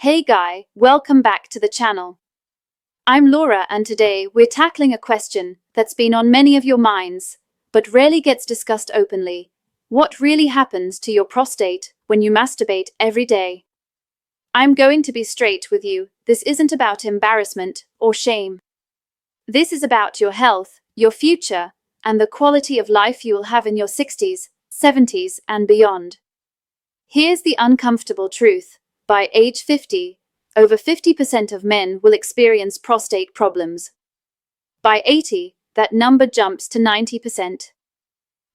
Hey guy, welcome back to the channel. I'm Laura and today we're tackling a question that's been on many of your minds, but rarely gets discussed openly. What really happens to your prostate when you masturbate every day? I'm going to be straight with you, this isn't about embarrassment or shame. This is about your health, your future, and the quality of life you will have in your 60s, 70s, and beyond. Here's the uncomfortable truth. By age 50, over 50% of men will experience prostate problems. By 80, that number jumps to 90%.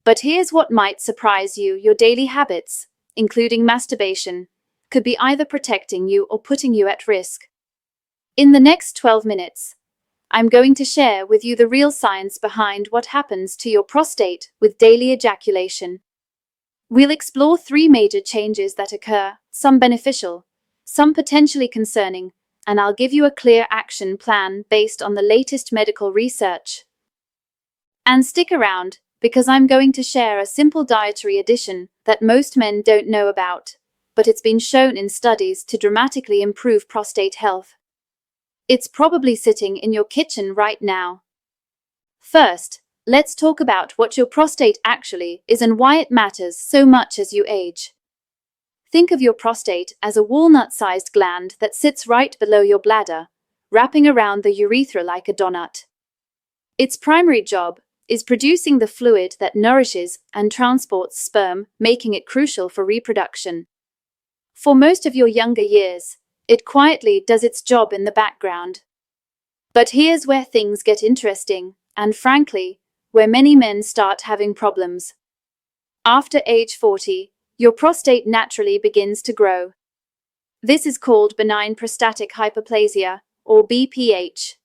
But here's what might surprise you: your daily habits, including masturbation, could be either protecting you or putting you at risk. In the next 12 minutes, I'm going to share with you the real science behind what happens to your prostate with daily ejaculation. We'll explore 3 major changes that occur, some beneficial, some potentially concerning, and I'll give you a clear action plan based on the latest medical research. And stick around, because I'm going to share a simple dietary addition that most men don't know about, but it's been shown in studies to dramatically improve prostate health. It's probably sitting in your kitchen right now. First, let's talk about what your prostate actually is and why it matters so much as you age. Think of your prostate as a walnut-sized gland that sits right below your bladder, wrapping around the urethra like a donut. Its primary job is producing the fluid that nourishes and transports sperm, making it crucial for reproduction. For most of your younger years, it quietly does its job in the background. But here's where things get interesting, and frankly, where many men start having problems. After age 40, your prostate naturally begins to grow. This is called benign prostatic hyperplasia, or BPH.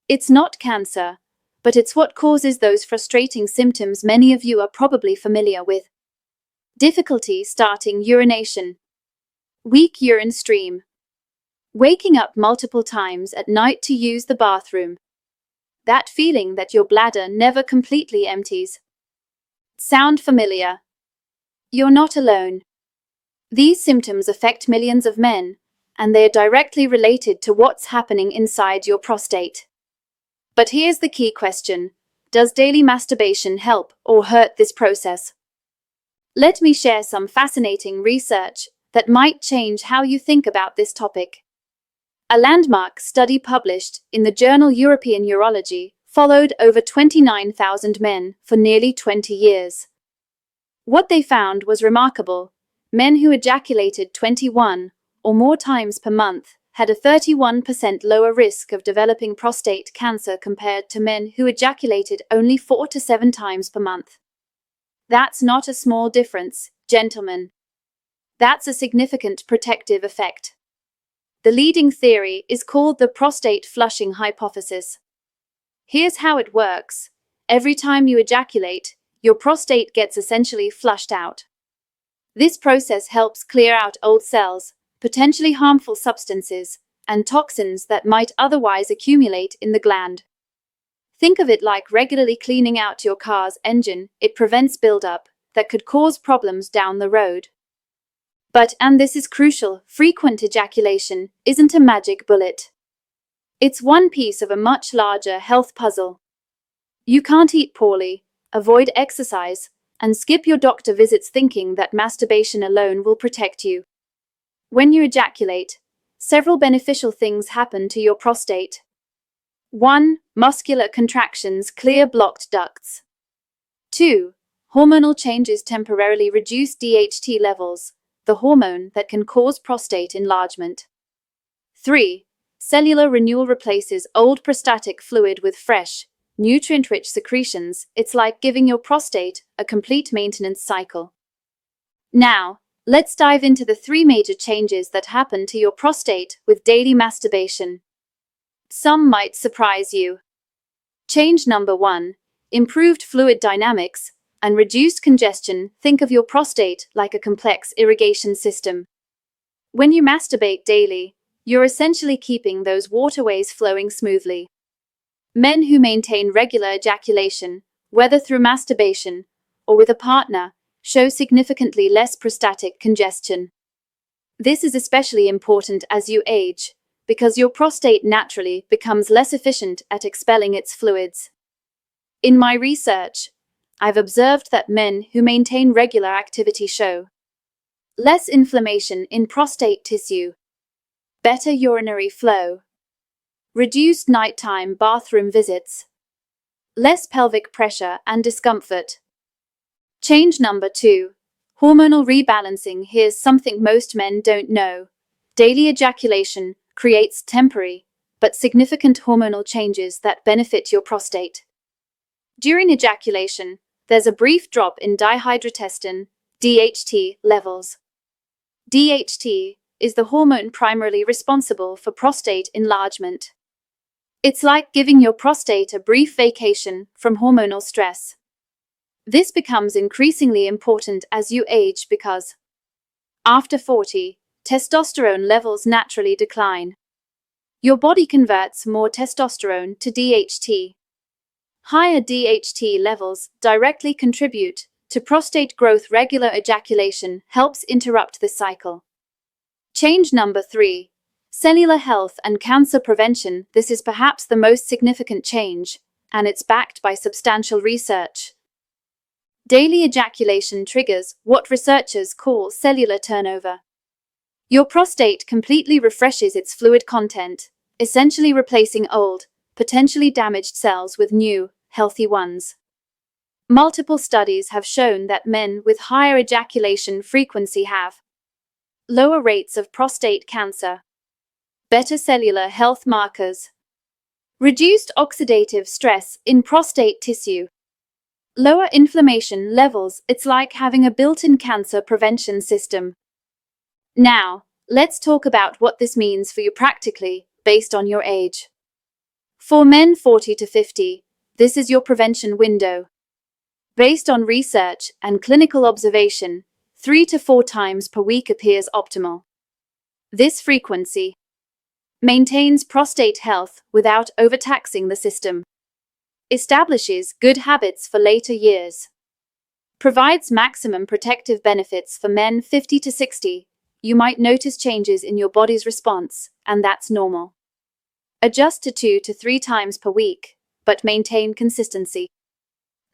It's not cancer, but it's what causes those frustrating symptoms many of you are probably familiar with. Difficulty starting urination. Weak urine stream. Waking up multiple times at night to use the bathroom. That feeling that your bladder never completely empties. Sound familiar? You're not alone. These symptoms affect millions of men, and they're directly related to what's happening inside your prostate. But here's the key question: does daily masturbation help or hurt this process? Let me share some fascinating research that might change how you think about this topic. A landmark study published in the journal European Urology followed over 29,000 men for nearly 20 years. What they found was remarkable. Men who ejaculated 21 or more times per month had a 31% lower risk of developing prostate cancer compared to men who ejaculated only 4 to 7 times per month. That's not a small difference, gentlemen. That's a significant protective effect. The leading theory is called the prostate flushing hypothesis. Here's how it works. Every time you ejaculate, your prostate gets essentially flushed out. This process helps clear out old cells, potentially harmful substances, and toxins that might otherwise accumulate in the gland. Think of it like regularly cleaning out your car's engine. It prevents buildup that could cause problems down the road. But, and this is crucial, frequent ejaculation isn't a magic bullet. It's one piece of a much larger health puzzle. You can't eat poorly, avoid exercise, and skip your doctor visits thinking that masturbation alone will protect you. When you ejaculate, several beneficial things happen to your prostate. 1. Muscular contractions clear blocked ducts. 2. Hormonal changes temporarily reduce DHT levels, the hormone that can cause prostate enlargement. 3. Cellular renewal replaces old prostatic fluid with fresh, nutrient-rich secretions. It's like giving your prostate a complete maintenance cycle. Now, let's dive into the 3 major changes that happen to your prostate with daily masturbation. Some might surprise you. Change number 1: improved fluid dynamics and reduced congestion. Think of your prostate like a complex irrigation system. When you masturbate daily, you're essentially keeping those waterways flowing smoothly. Men who maintain regular ejaculation, whether through masturbation or with a partner, show significantly less prostatic congestion. This is especially important as you age, because your prostate naturally becomes less efficient at expelling its fluids. In my research, I've observed that men who maintain regular activity show less inflammation in prostate tissue, better urinary flow, reduced nighttime bathroom visits, less pelvic pressure and discomfort. Change number 2. Hormonal rebalancing. Here's something most men don't know. Daily ejaculation creates temporary but significant hormonal changes that benefit your prostate. During ejaculation, there's a brief drop in dihydrotestosterone (DHT) levels. DHT is the hormone primarily responsible for prostate enlargement. It's like giving your prostate a brief vacation from hormonal stress. This becomes increasingly important as you age because, after 40, testosterone levels naturally decline. Your body converts more testosterone to DHT. Higher DHT levels directly contribute to prostate growth. Regular ejaculation helps interrupt this cycle. Change number 3. Cellular health and cancer prevention. This is perhaps the most significant change, and it's backed by substantial research. Daily ejaculation triggers what researchers call cellular turnover. Your prostate completely refreshes its fluid content, essentially replacing old, potentially damaged cells with new, healthy ones. Multiple studies have shown that men with higher ejaculation frequency have lower rates of prostate cancer, better cellular health markers, reduced oxidative stress in prostate tissue, lower inflammation levels. It's like having a built-in cancer prevention system. Now, let's talk about what this means for you practically, based on your age. For men 40 to 50, this is your prevention window. Based on research and clinical observation, 3 to 4 times per week appears optimal. This frequency maintains prostate health without overtaxing the system, establishes good habits for later years, provides maximum protective benefits for men 50 to 60. You might notice changes in your body's response, and that's normal. Adjust to 2 to 3 times per week, but maintain consistency.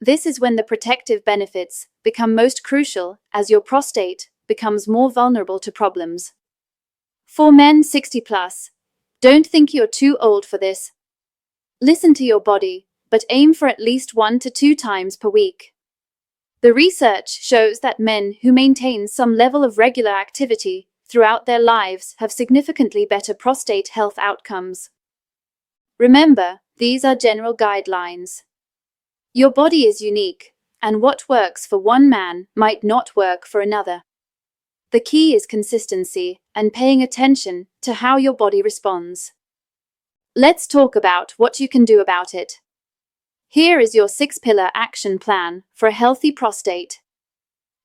This is when the protective benefits become most crucial as your prostate becomes more vulnerable to problems. For men 60 plus, don't think you're too old for this. Listen to your body, but aim for at least 1 to 2 times per week. The research shows that men who maintain some level of regular activity throughout their lives have significantly better prostate health outcomes. Remember, these are general guidelines. Your body is unique, and what works for one man might not work for another. The key is consistency and paying attention to how your body responds. Let's talk about what you can do about it. Here is your 6-pillar action plan for a healthy prostate.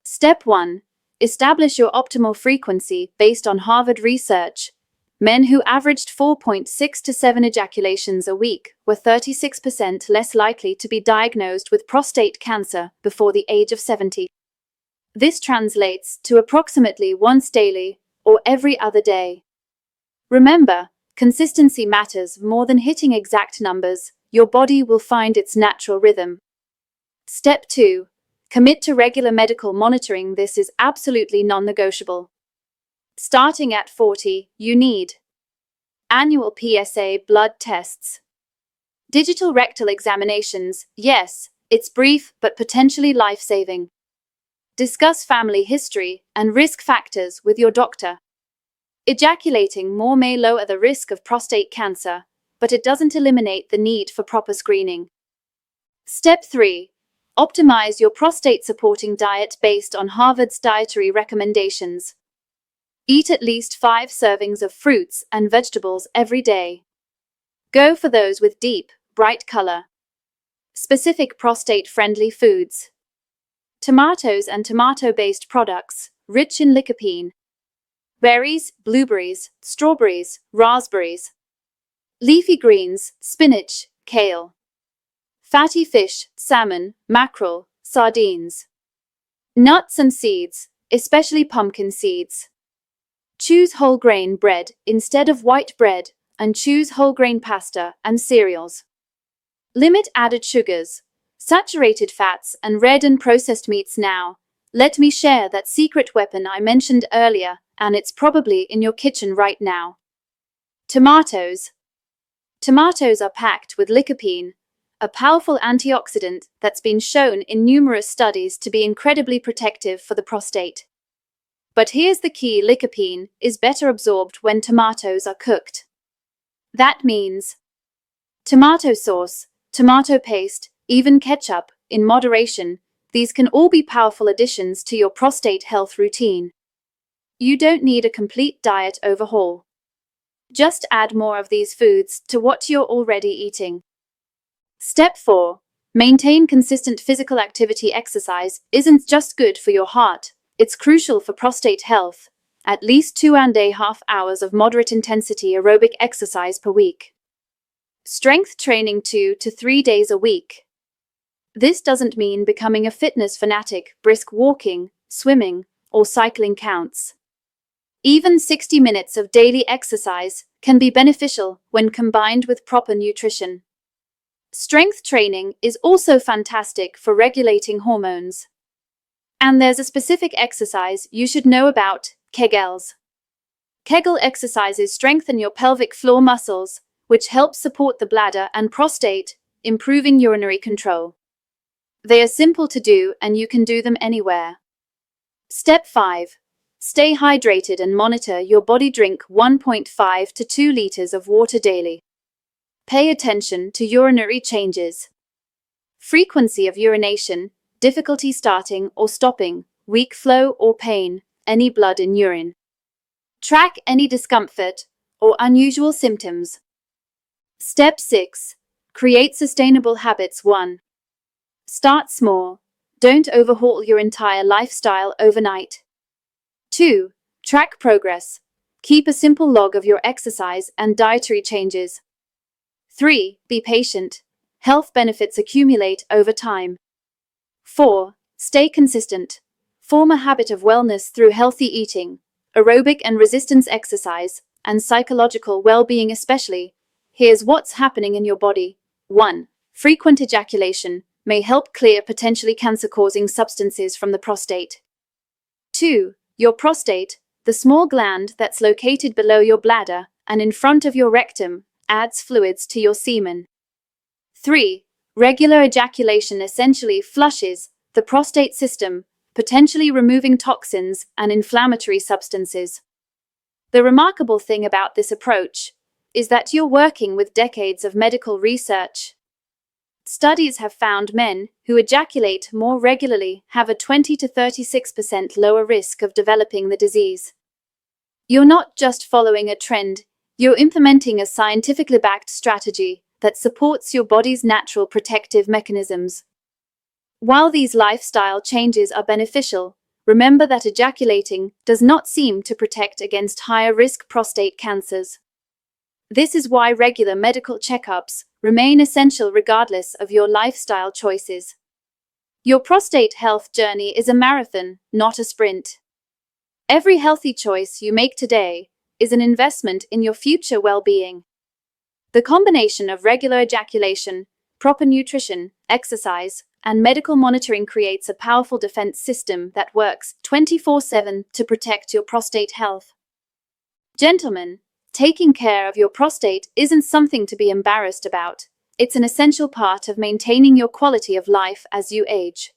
Step 1. Establish your optimal frequency based on Harvard research. Men who averaged 4.6 to 7 ejaculations a week were 36% less likely to be diagnosed with prostate cancer before the age of 70. This translates to approximately once daily or every other day. Remember, consistency matters more than hitting exact numbers. Your body will find its natural rhythm. Step 2. Commit to regular medical monitoring. This is absolutely non-negotiable. Starting at 40, you need annual PSA blood tests, digital rectal examinations. Yes, it's brief but potentially life-saving. Discuss family history and risk factors with your doctor. Ejaculating more may lower the risk of prostate cancer, but it doesn't eliminate the need for proper screening. Step 3. Optimize your prostate-supporting diet based on Harvard's dietary recommendations. Eat at least 5 servings of fruits and vegetables every day. Go for those with deep, bright color. Specific prostate-friendly foods. Tomatoes and tomato-based products, rich in lycopene. Berries, blueberries, strawberries, raspberries. Leafy greens, spinach, kale. Fatty fish, salmon, mackerel, sardines. Nuts and seeds, especially pumpkin seeds. Choose whole grain bread instead of white bread, and choose whole grain pasta and cereals. Limit added sugars, saturated fats, and red and processed meats. Now, let me share that secret weapon I mentioned earlier, and it's probably in your kitchen right now. Tomatoes. Tomatoes are packed with lycopene, a powerful antioxidant that's been shown in numerous studies to be incredibly protective for the prostate. But here's the key: lycopene is better absorbed when tomatoes are cooked. That means tomato sauce, tomato paste, even ketchup, in moderation. These can all be powerful additions to your prostate health routine. You don't need a complete diet overhaul. Just add more of these foods to what you're already eating. Step 4. Maintain consistent physical activity. Exercise isn't just good for your heart, it's crucial for prostate health. At least 2.5 hours of moderate intensity aerobic exercise per week. Strength training 2 to 3 days a week. This doesn't mean becoming a fitness fanatic. Brisk walking, swimming, or cycling counts. Even 60 minutes of daily exercise can be beneficial when combined with proper nutrition. Strength training is also fantastic for regulating hormones. And there's a specific exercise you should know about: Kegels. Kegel exercises strengthen your pelvic floor muscles, which helps support the bladder and prostate, improving urinary control. They are simple to do and you can do them anywhere. Step 5. Stay hydrated and monitor your body. Drink 1.5 to 2 liters of water daily. Pay attention to urinary changes. Frequency of urination, difficulty starting or stopping, weak flow or pain, any blood in urine. Track any discomfort or unusual symptoms. Step 6. Create sustainable habits. 1. Start small. Don't overhaul your entire lifestyle overnight. 2. Track progress. Keep a simple log of your exercise and dietary changes. 3. Be patient. Health benefits accumulate over time. 4. Stay consistent. Form a habit of wellness through healthy eating, aerobic and resistance exercise, and psychological well-being especially. Here's what's happening in your body. 1. Frequent ejaculation may help clear potentially cancer-causing substances from the prostate. 2. Your prostate, the small gland that's located below your bladder and in front of your rectum, adds fluids to your semen. 3. Regular ejaculation essentially flushes the prostate system, potentially removing toxins and inflammatory substances. The remarkable thing about this approach is that you're working with decades of medical research. Studies have found men who ejaculate more regularly have a 20 to 36% lower risk of developing the disease. You're not just following a trend, you're implementing a scientifically backed strategy that supports your body's natural protective mechanisms. While these lifestyle changes are beneficial, remember that ejaculating does not seem to protect against higher-risk prostate cancers. This is why regular medical checkups remain essential regardless of your lifestyle choices. Your prostate health journey is a marathon, not a sprint. Every healthy choice you make today is an investment in your future well-being. The combination of regular ejaculation, proper nutrition, exercise, and medical monitoring creates a powerful defense system that works 24/7 to protect your prostate health. Gentlemen, taking care of your prostate isn't something to be embarrassed about. It's an essential part of maintaining your quality of life as you age.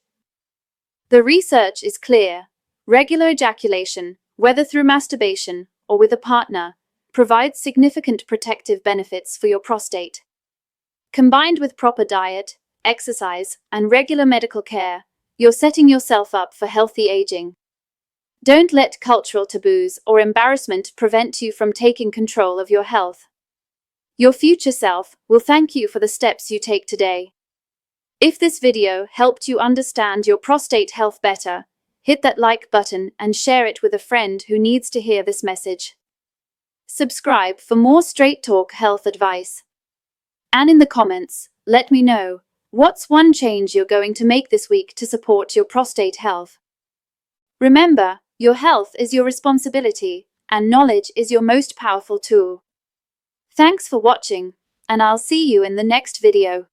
The research is clear. Regular ejaculation, whether through masturbation or with a partner, provides significant protective benefits for your prostate. Combined with proper diet, exercise, and regular medical care, you're setting yourself up for healthy aging. Don't let cultural taboos or embarrassment prevent you from taking control of your health. Your future self will thank you for the steps you take today. If this video helped you understand your prostate health better, hit that like button and share it with a friend who needs to hear this message. Subscribe for more straight talk health advice. And in the comments, let me know, what's one change you're going to make this week to support your prostate health? Remember, your health is your responsibility, and knowledge is your most powerful tool. Thanks for watching, and I'll see you in the next video.